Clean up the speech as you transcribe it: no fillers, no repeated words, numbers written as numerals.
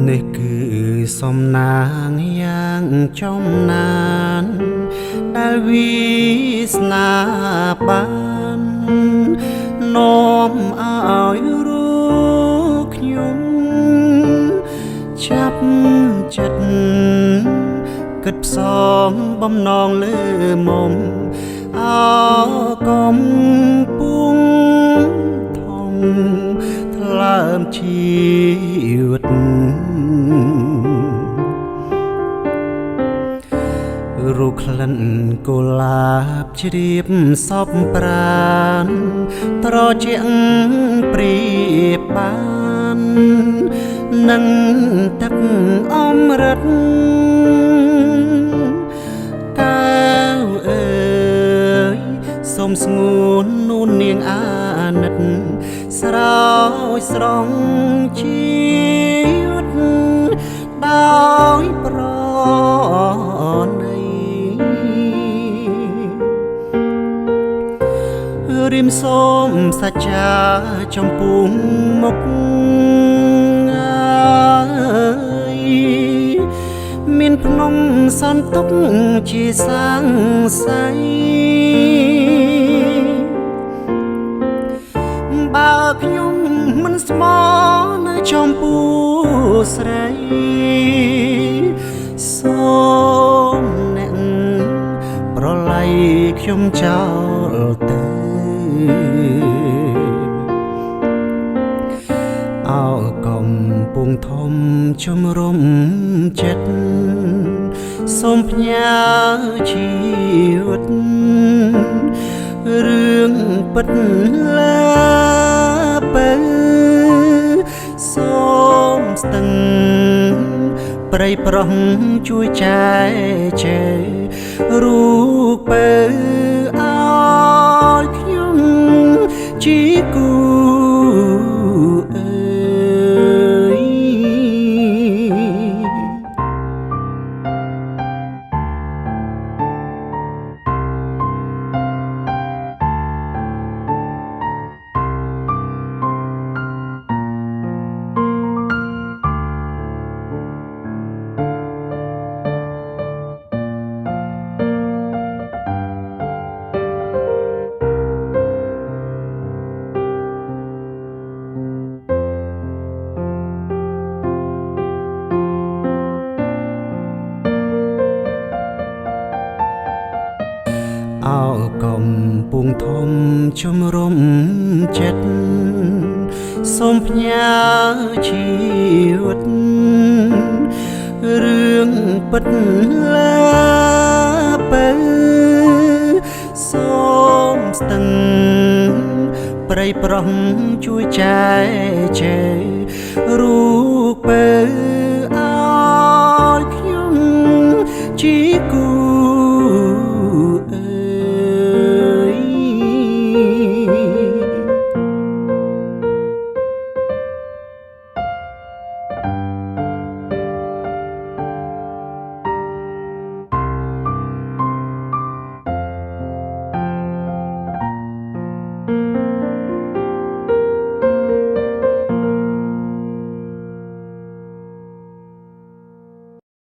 នេះគឺសំណាងយ៉ាងចំណានដែលវាសនាបាននាំឲ្យរូបខ្ញុំចាប់ចិត្តគិតផ្សងបំណងលើមុំអកំពុងធំថ្លើមជីវិតរូបក្លិនកុលាបជ្រាបសពប្រានត្រជាព្រៀបបាននឹងទឹកអមរិតកែវអើយសូមស្ងួននូននាងអាណិតស្រោចស្រង់ជីវិតដោយប្រណីរៀមសូមសច្ចាចំពោះមុខមានភ្នំសន្ទុកជាសាងសៃបើខ្ញុំមិនស្មោះនៅចំពោះស្រីសូមអ្នកប្រឡ័យខ្ញុំចោលទៅអោកំពុងធំជំរុំចិត្តសូមផ្ញើជីវិតរឿងពិតលើបើសូមស្ទឹងប្រិយប្រុសជួយចែកជេររូបបើឲ្យខ្ញុំជាគូអោកំពុងធំជំរុំចិត្តសូមផ្ញើជីវិតរឿងពិតលើបើសូមស្ទឹងប្រិយប្រុសជួយចែកជេររូបបើឲ្យខ្ញុំជាគូ